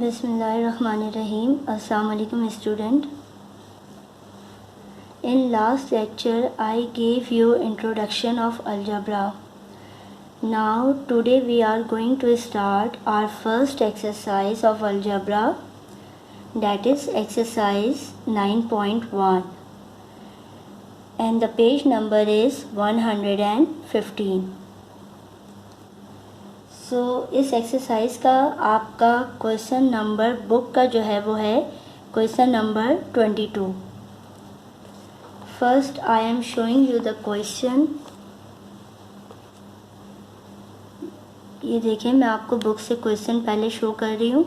Bismillahirrahmanirrahim. Assalamu alaikum student. In last lecture I gave you introduction of algebra. Now today we are going to start our first exercise of algebra, that is exercise 9.1, and the page number is 115. सो इस exercise का आपका question number book का जो है वो है question number 22. First I am showing you the question. ये देखें, मैं आपको बुक से क्वेश्चन पहले शो कर रही हूँ.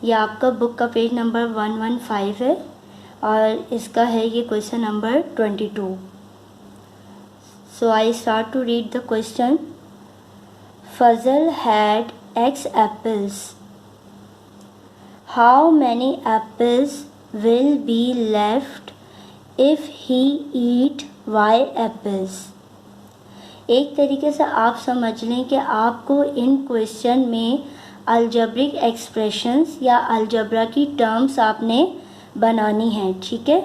ये आपका बुक का पेज नंबर 115 है और इसका है ये question number 22. So I start to read the question. Fazal had X apples. How many apples will be left if he eat Y apples? एक तरीके से आप समझ लें कि आपको इन क्वेश्चन में अलजेब्रिक एक्सप्रेशंस या अलजेब्रा की टर्म्स आपने बनानी है. ठीक है,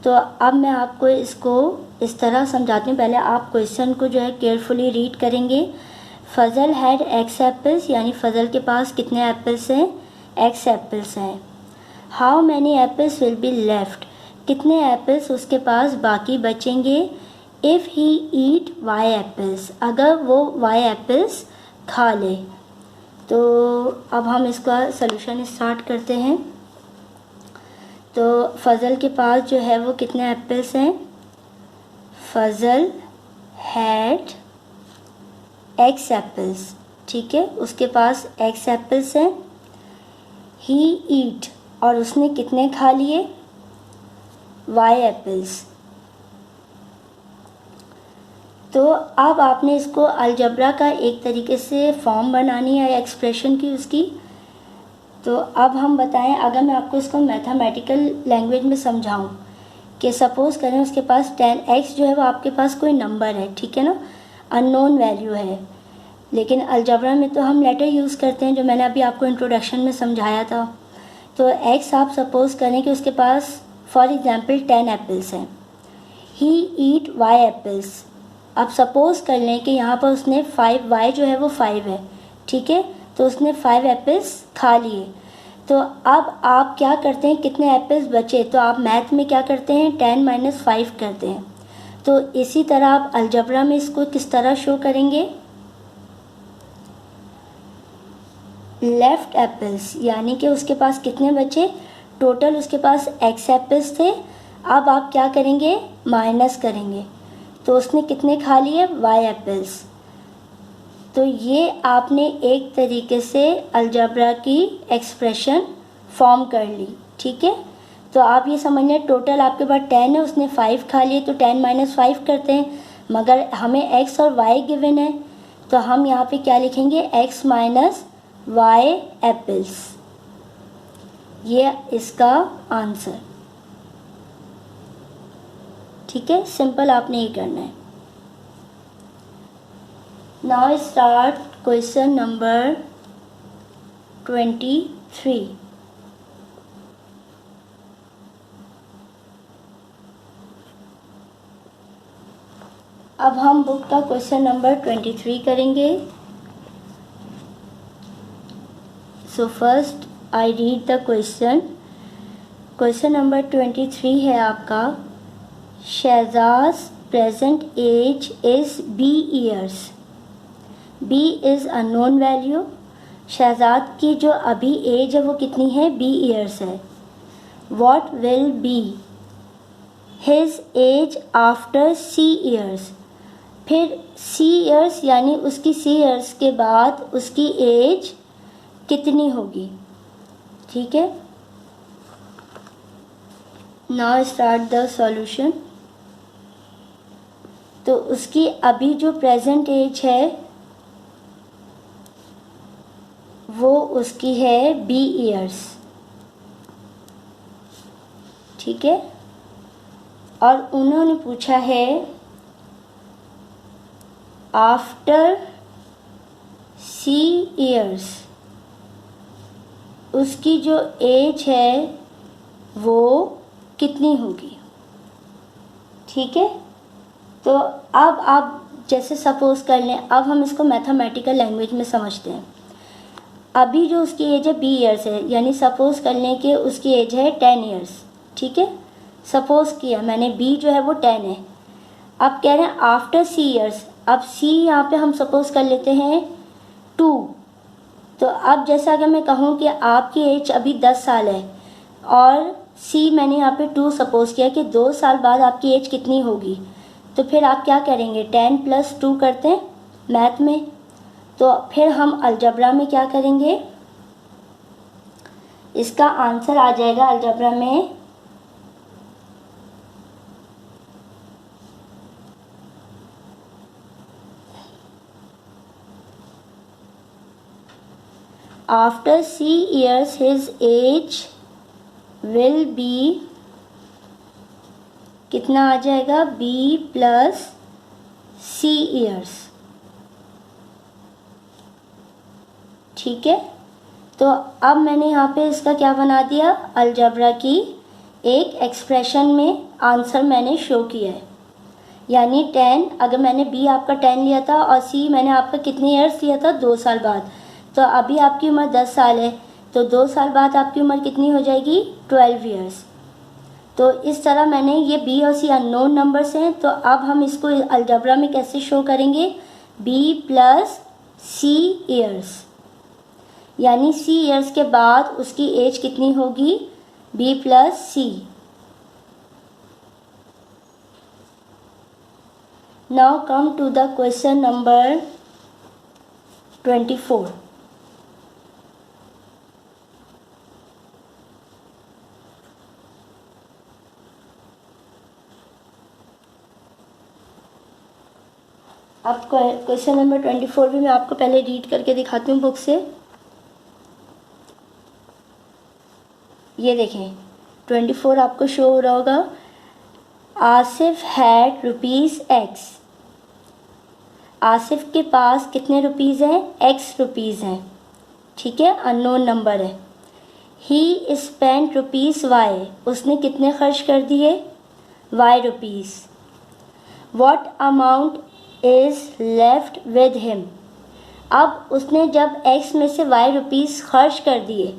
तो अब मैं आपको इसको इस तरह समझाती हूँ. पहले आप क्वेश्चन को जो है केयरफुली रीड करेंगे. फजल हैड एक्स एप्पल्स, यानी फजल के पास कितने एप्पल्स हैं? एक्स एप्पल्स हैं. How many apples will be left, कितने एप्पल्स उसके पास बाकी बचेंगे? If he eat Y apples, अगर वो वाई एप्पल्स खा ले. तो अब हम इसका सलूशन स्टार्ट करते हैं. तो फजल के पास जो है वो कितने एप्पल्स हैं? फजल हैड एक्स एप्पल्स. ठीक है, उसके पास एक्स एप्पल्स हैं. ही ईट, और उसने कितने खा लिए? Y apples. तो अब आपने इसको अलजेब्रा का एक तरीके से फॉर्म बनानी है एक्सप्रेशन की उसकी. तो अब हम बताएं, अगर मैं आपको इसको मैथमेटिकल लैंग्वेज में समझाऊं कि सपोज़ करें उसके पास 10x जो है वो आपके पास कोई नंबर है. ठीक है ना, अननोन वैल्यू है. लेकिन अलजेब्रा में तो हम लेटर यूज़ करते हैं, जो मैंने अभी आपको इंट्रोडक्शन में समझाया था. तो x आप सपोज़ करें कि उसके पास फॉर एग्जांपल 10 एप्पल्स हैं. ही ईट y एप्पल्स. अब सपोज़ कर लें कि यहाँ पर उसने 5, y जो है वो 5 है. ठीक है, तो उसने 5 एप्पल्स खा लिए. तो अब आप क्या करते हैं, कितने एप्पल्स बचे? तो आप मैथ में क्या करते हैं, 10 - 5 करते हैं. तो इसी तरह आप अलजेब्रा में इसको किस तरह शो करेंगे? लेफ्ट एप्पल्स, यानी कि उसके पास कितने बचे? टोटल उसके पास एक्स एप्पल्स थे. अब आप क्या करेंगे, माइनस करेंगे. तो उसने कितने खा लिए? Y apples. तो ये आपने एक तरीके से अलजेब्रा की एक्सप्रेशन फॉर्म कर ली. ठीक है, तो आप ये समझ लें टोटल आपके पास 10 है, उसने 5 खा लिए. तो 10 - 5 करते हैं, मगर हमें एक्स और वाई गिवन है. तो हम यहाँ पे क्या लिखेंगे? X minus y apples. ये इसका आंसर. ठीक है, सिंपल आपने ये करना है. Now start question number 23. अब हम बुक का क्वेश्चन नंबर 23 करेंगे. So first I read the question. Question number 23 है आपका. Shahzad present age is B years. B is unknown value. Shahzad की जो अभी एज है वो कितनी है? B ईयर्स है. What will be his age after C years. फिर C ईयर्स यानी उसकी C ईयर्स के बाद उसकी एज कितनी होगी? ठीक है, नाउ स्टार्ट द सॉल्यूशन. तो उसकी अभी जो प्रेजेंट एज है वो उसकी है B ईयर्स. ठीक है, और उन्होंने पूछा है आफ्टर C years. उसकी जो एज है वो कितनी होगी। ठीक है, तो अब आप जैसे सपोज कर लें, अब हम इसको मैथमेटिकल लैंग्वेज में समझते हैं। अभी जो उसकी एज है 20 ईयर्स है, यानी सपोज कर लें कि उसकी एज है 10 ईयर्स। ठीक है, सपोज किया मैंने, बी जो है वो 10 है। अब कह रहे हैं आफ्टर सी ईयर्स, अब सी यहाँ पे हम सपोज कर लेते हैं 2। तो अब जैसा अगर मैं कहूँ कि आपकी एज अभी 10 साल है और सी मैंने यहाँ पे 2 सपोज किया कि 2 साल बाद आपकी एज कितनी होगी, तो फिर आप क्या करेंगे, 10 + 2 करते हैं मैथ में। तो फिर हम अलजबरा में क्या करेंगे, इसका आंसर आ जाएगा अलजबरा में after C years his age will be, कितना आ जाएगा, B + C years। ठीक है, तो अब मैंने यहाँ पे इसका क्या बना दिया, अलजबरा की एक एक्सप्रेशन में आंसर मैंने शो किया है। यानी 10, अगर मैंने B आपका 10 लिया था और C मैंने आपका कितने ईयर्स लिया था, 2 साल बाद। तो अभी आपकी उम्र 10 साल है, तो 2 साल बाद आपकी उम्र कितनी हो जाएगी, 12 ईयर्स। तो इस तरह मैंने ये B और C अननोन नंबर्स हैं। तो अब हम इसको अलजबरा में कैसे शो करेंगे, B + C ईयर्स, यानी C ईयर्स के बाद उसकी एज कितनी होगी, B + C। Now come to the question number 24। अब क्वेश्चन नंबर 24 भी मैं आपको पहले रीड करके दिखाती हूँ बुक से। ये देखें 24 आपको शो हो रहा होगा। Asif had ₹X। आसिफ के पास कितने रुपीज़ हैं, X रुपीज़ हैं। ठीक है, अननोन नंबर है। ही स्पेंट ₹Y। उसने कितने खर्च कर दिए, Y rupees. What amount is left with him. अब उसने जब X में से Y रुपीज़ खर्च कर दिए,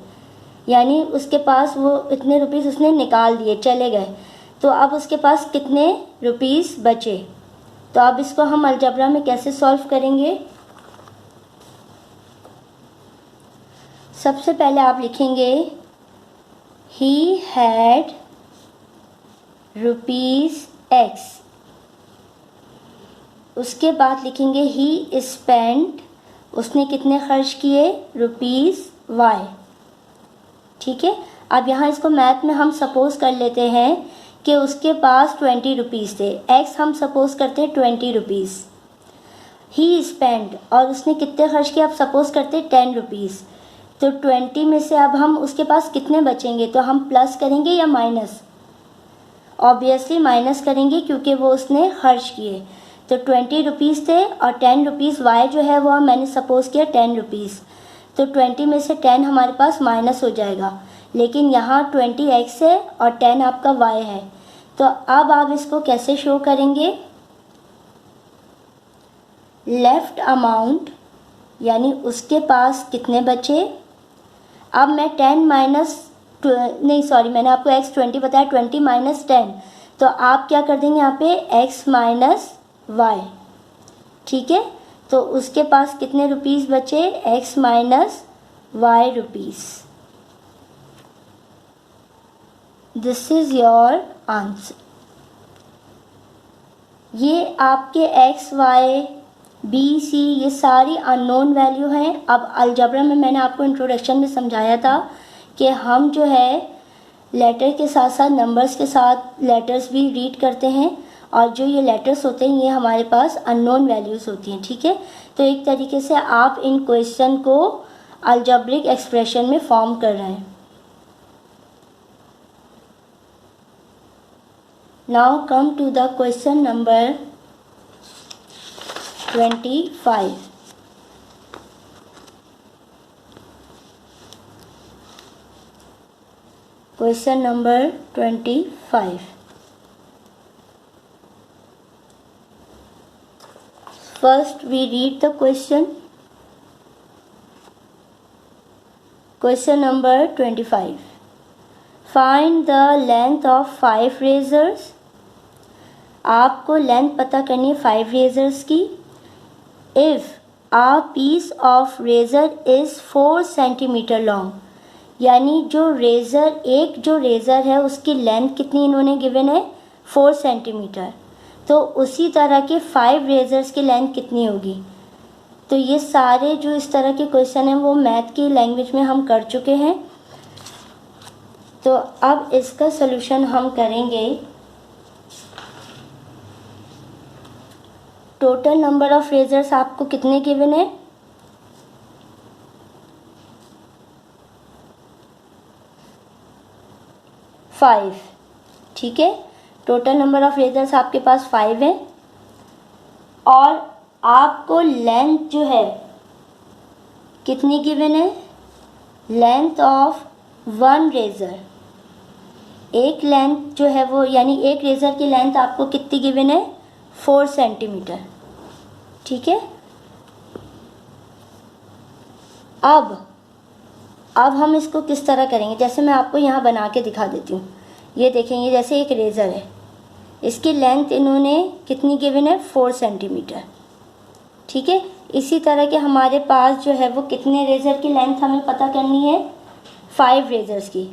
यानी उसके पास वो इतने रुपीज़ उसने निकाल दिए, चले गए, तो अब उसके पास कितने रुपीज़ बचे। तो अब इसको हम अलजबरा में कैसे सॉल्व करेंगे। सबसे पहले आप लिखेंगे ही हैड ₹X। उसके बाद लिखेंगे ही स्पेंट, उसने कितने खर्च किए, ₹Y। ठीक है, अब यहाँ इसको मैथ में हम सपोज़ कर लेते हैं कि उसके पास 20 रुपीज़ थे। X हम सपोज़ करते हैं 20 रुपीज़। ही स्पेंट, और उसने कितने खर्च किए, आप सपोज़ करते हैं 10 रुपीज़। तो 20 में से अब हम उसके पास कितने बचेंगे, तो हम प्लस करेंगे या माइनस, ऑब्वियसली माइनस करेंगे क्योंकि वो उसने खर्च किए। तो 20 रुपीज़ थे और 10 रुपीज़ Y जो है वो मैंने सपोज़ किया 10 रुपीज़। तो 20 में से 10 हमारे पास माइनस हो जाएगा, लेकिन यहाँ 20 X है और 10 आपका Y है। तो अब आप इसको कैसे शो करेंगे, लेफ्ट अमाउंट, यानी उसके पास कितने बचे। अब मैं 10 माइनस नहीं सॉरी मैंने आपको X 20 बताया, 20 - 10, तो आप क्या कर देंगे यहाँ पे X - Y। ठीक है, तो उसके पास कितने रुपीज़ बचे, X - Y rupees. This is your answer. ये आपके X, Y, B, C ये सारी अननोन वैल्यू हैं। अब अलजबरा में मैंने आपको इंट्रोडक्शन में समझाया था कि हम जो है लेटर के साथ साथ नंबर्स के साथ लेटर्स भी रीड करते हैं, और जो ये लेटर्स होते हैं ये हमारे पास अननोन वैल्यूज़ होती हैं। ठीक है, तो एक तरीके से आप इन क्वेश्चन को अलजेब्रिक एक्सप्रेशन में फॉर्म कर रहे हैं। Now come to the question number 25। Question number 25. First we read the question. Question number 25. Find the length of 5 razors. आपको लेंथ पता करनी है 5 रेजर्स की. If a piece of razor is 4 centimetre long, यानी जो रेज़र है उसकी length कितनी इन्होंने गिवन है 4 सेंटीमीटर. तो उसी तरह के 5 रेजर्स की लेंथ कितनी होगी. तो ये सारे जो इस तरह के क्वेश्चन हैं वो मैथ की लैंग्वेज में हम कर चुके हैं. तो अब इसका सलूशन हम करेंगे. टोटल नंबर ऑफ रेजर्स आपको कितने गिवन है. 5. ठीक है, टोटल नंबर ऑफ रेजर्स आपके पास 5 है. और आपको लेंथ जो है कितनी गिवन है. लेंथ ऑफ 1 रेज़र, एक लेंथ जो है वो यानी एक रेज़र की लेंथ आपको कितनी गिवन है 4 सेंटीमीटर. ठीक है, अब हम इसको किस तरह करेंगे. जैसे मैं आपको यहाँ बना के दिखा देती हूँ. ये देखेंगे जैसे एक रेज़र है, इसकी लेंथ इन्होंने कितनी गिवन है 4 सेंटीमीटर. ठीक है, इसी तरह के हमारे पास जो है वो कितने रेज़र की लेंथ हमें पता करनी है 5 रेज़र्स की.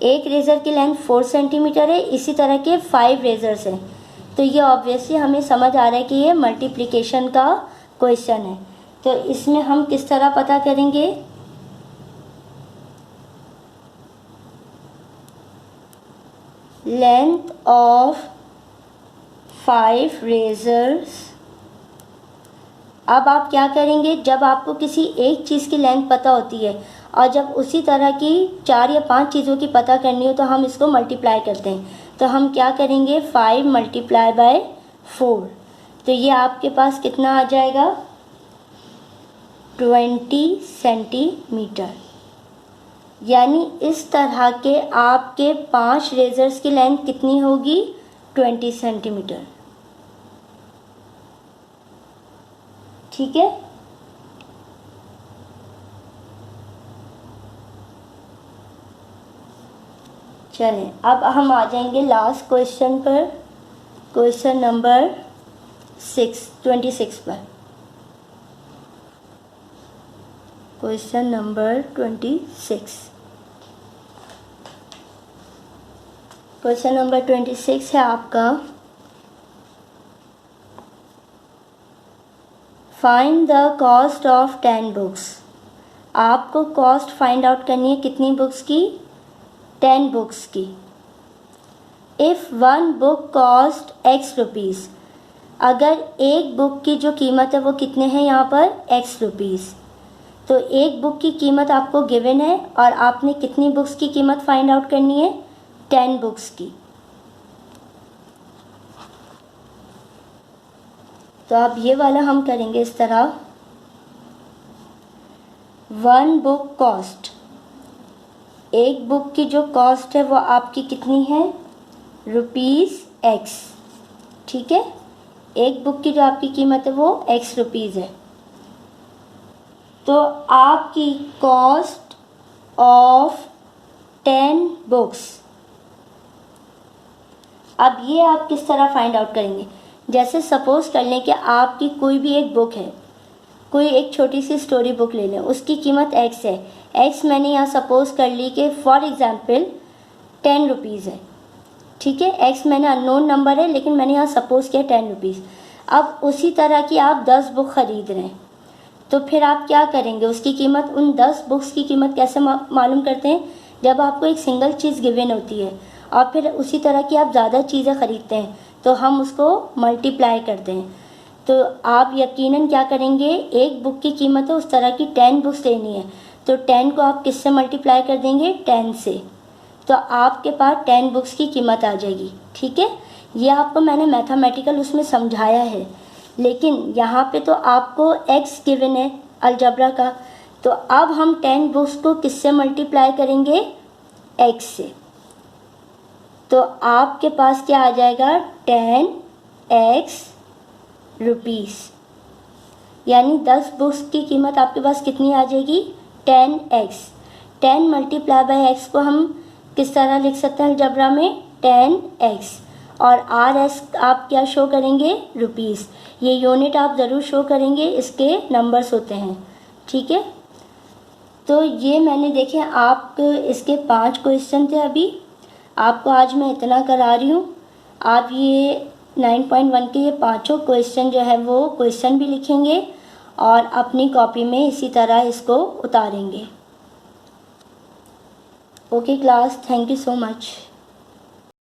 एक रेज़र की लेंथ 4 सेंटीमीटर है, इसी तरह के 5 रेज़र्स हैं. तो ये ऑब्वियसली हमें समझ आ रहा है कि ये मल्टीप्लिकेशन का क्वेश्चन है. तो इसमें हम किस तरह पता करेंगे. Length of 5 रेज़र्स. अब आप क्या करेंगे, जब आपको किसी एक चीज़ की लेंथ पता होती है और जब उसी तरह की 4 या 5 चीज़ों की पता करनी हो तो हम इसको मल्टीप्लाई करते हैं. तो हम क्या करेंगे 5 मल्टीप्लाई बाय 4. तो ये आपके पास कितना आ जाएगा 20 सेंटीमीटर. यानी इस तरह के आपके 5 रेज़र्स की लेंथ कितनी होगी 20 सेंटीमीटर. ठीक है, चलें अब हम आ जाएंगे लास्ट क्वेश्चन पर. क्वेश्चन नंबर 26 पर. Question number 26. क्वेश्चन नंबर 26 है आपका. Find the cost of 10 books. आपको कॉस्ट फाइंड आउट करनी है कितनी बुक्स की 10 बुक्स की. If 1 book cost x rupees, अगर एक बुक की जो कीमत है वो कितने हैं यहाँ पर x रुपीज़. तो एक बुक की कीमत आपको गिवन है और आपने कितनी बुक्स की कीमत फाइंड आउट करनी है 10 बुक्स की. तो अब ये वाला हम करेंगे इस तरह. 1 बुक कॉस्ट, एक बुक की जो कॉस्ट है वो आपकी कितनी है ₹x. ठीक है, एक बुक की जो आपकी कीमत है वो x रुपीज़ है. तो आपकी कॉस्ट ऑफ 10 बुक्स, अब ये आप किस तरह फाइंड आउट करेंगे. जैसे सपोज कर लें कि आपकी कोई भी एक बुक है, कोई एक छोटी सी स्टोरी बुक ले लें, उसकी कीमत x है. x मैंने यहाँ सपोज कर ली कि फॉर एग्ज़ाम्पल 10 रुपीज़ है. ठीक है, x मैंने अननोन नंबर है लेकिन मैंने यहाँ सपोज किया 10 रुपीज़. अब उसी तरह की आप 10 बुक ख़रीद रहे हैं, तो फिर आप क्या करेंगे, उसकी कीमत, उन 10 बुक्स की कीमत कैसे मालूम करते हैं. जब आपको एक सिंगल चीज़ गिवन होती है और फिर उसी तरह की आप ज़्यादा चीज़ें ख़रीदते हैं तो हम उसको मल्टीप्लाई करते हैं. तो आप यकीनन क्या करेंगे, एक बुक की कीमत है उस तरह की 10 बुक्स लेनी है तो 10 को आप किससे मल्टीप्लाई कर देंगे 10 से. तो आपके पास 10 बुक्स की कीमत आ जाएगी. ठीक है, ये आपको मैंने मैथमेटिकल उसमें समझाया है, लेकिन यहाँ पे तो आपको x गिवन है अलजबरा का. तो अब हम 10 बुक्स को किससे मल्टीप्लाई करेंगे x से. तो आपके पास क्या आ जाएगा 10x रुपीस, यानी 10 बुक्स की कीमत आपके पास कितनी आ जाएगी 10x। 10 मल्टीप्लाई बाय x को हम किस तरह लिख सकते हैं अलजेब्रा में 10x, और RS आप क्या शो करेंगे रुपीस। ये यूनिट आप ज़रूर शो करेंगे, इसके नंबर्स होते हैं, ठीक है। तो ये मैंने देखे आप इसके 5 क्वेश्चन थे। अभी आपको आज मैं इतना करा रही हूँ, आप ये 9.1 के ये 5 क्वेश्चन जो है वो क्वेश्चन भी लिखेंगे और अपनी कॉपी में इसी तरह इसको उतारेंगे। Okay class, thank you so much.